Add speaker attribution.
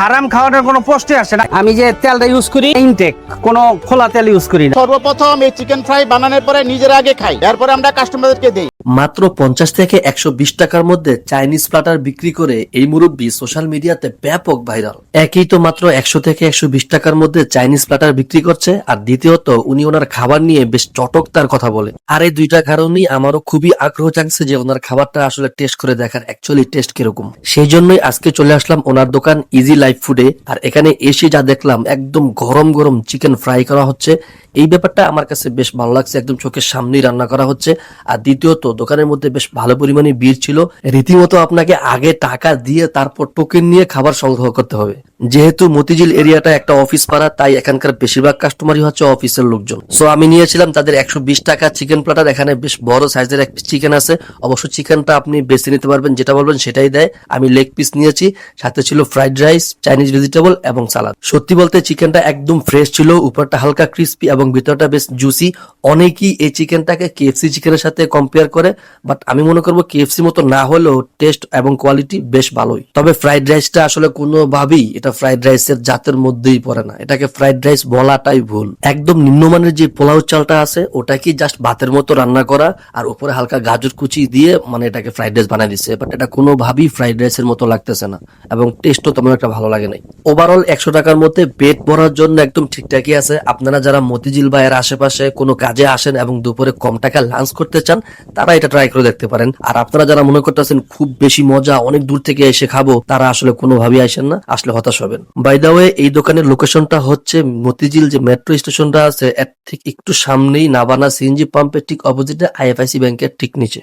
Speaker 1: হারাম খাওয়ানোর কোনো পোস্টে আসে না। আমি যে তেলটা ইউজ করি ইনটেক, কোনো খোলা তেল ইউজ করি না।
Speaker 2: সর্বপ্রথম এই চিকেন ফ্রাই বানানোর পরে নিজেরা আগে খাই, এরপরে আমরা কাস্টমারদেরকে দেই।
Speaker 3: মাত্র 50 থেকে 120 টাকার মধ্যে চাইনিজ প্লাটার বিক্রি করে এই মুরব্বী সোশ্যাল মিডিয়াতে ব্যাপক ভাইরাল। একই তো মাত্র 100 থেকে 120 টাকার মধ্যে চাইনিজ প্লাটার বিক্রি করছে, আর দ্বিতীয়ত উনি ওনার খাবার নিয়ে বেশ চটকদার কথা বলে। আর এই দুইটা কারণেই আমারও খুবই আগ্রহ জাগছে যে ওনার খাবারটা আসলে টেস্ট করে দেখার অ্যাকচুয়ালি টেস্ট কিরকম। সেই জন্যই আজকে চলে আসলাম ওনার দোকান ইজি লাইফ ফুডে। আর এখানে এসে যা দেখলাম, একদম গরম গরম চিকেন ফ্রাই করা হচ্ছে। এই ব্যাপারটা আমার কাছে বেশ ভালো লাগছে, একদম চোখের সামনেই রান্না করা হচ্ছে। আর দ্বিতীয়ত দোকানের মধ্যে বেশ ভালো পরিমাণে ভিড় ছিল, রীতিমতো আপনাকে আগে টাকা দিয়ে তারপর টোকেন নিয়ে খাবার সংগ্রহ করতে হবে। যেহেতু মতিঝিল এরিয়াটা একটা অফিস পাড়া, তাই এখানকার বেশিরভাগ কাস্টমারই হচ্ছে অফিসের লোকজন। সো আমি নিয়েছিলাম তাদের 120 টাকা চিকেন প্লাটার। এখানে বেশ বড় সাইজের এক পিস চিকেন আছে। অবশ্য চিকেনটা আপনি বেছে নিতে পারবেন, যেটা বলবেন সেটাই দেয়। আমি লেগ পিস নিয়েছি, সাথে ছিল ফ্রাইড রাইস, চাইনিজ ভেজিটেবল এবং সালাদ। সত্যি বলতে চিকেনটা একদম ফ্রেশ ছিল, উপরটা হালকা ক্রিস্পি এবং ভিতরটা বেশ জুসি। অনেকেই এই চিকেনটাকে কেএফসি চিকেনের সাথে কম্পেয়ার করে, বাট আমি মনে করবো কেএফসি মতো না হলেও টেস্ট এবং কোয়ালিটি বেশ ভালোই। তবে ফ্রাইড রাইসটা আসলে কোনোভাবেই এটা ফ্রাইড রাইসের জাতের মধ্যেই পড়ে না, এটাকে ফ্রাইড রাইস বলাটাই ভুল। একদম নিম্নমানের যে পোলাও চালটা আছে ওটাকে জাস্ট ভাতের মতো রান্না করা, আর উপরে হালকা গাজর কুচি দিয়ে মানে এটাকে ফ্রাইড রাইস বানাই দিচ্ছে। বাট এটা কোনোভাবেই ফ্রাইড রাইসের মতো লাগতেছে না, এবং টেস্টও তেমন একটা ভালো লাগে নাই। ওভারঅল 100 টাকার মধ্যে পেট ভরার জন্য একদম ঠিকঠাকই আছে। আপনারা যারা মতিঝিল বা এর আশেপাশে কোনো কাজে আসেন এবং দুপুরে কম টাকা লাঞ্চ করতে চান, তারা এটা ট্রাই করে দেখতে পারেন। আর আপনারা যারা মনে করতেছেন খুব বেশি মজা, অনেক দূর থেকে এসে খাবো, তারা আসলে কোনোভাবেই আসেন না, আসলে হতাশ হবেন। বাই দা ওয়ে, এই দোকানের লোকেশনটা হচ্ছে মতিঝিল যে মেট্রো স্টেশনটা আছে এর ঠিক একটু সামনেই নাবানা সিএনজি পাম্পের ঠিক অপোজিটে আইএফআইসি ব্যাংকের ঠিক নিচে।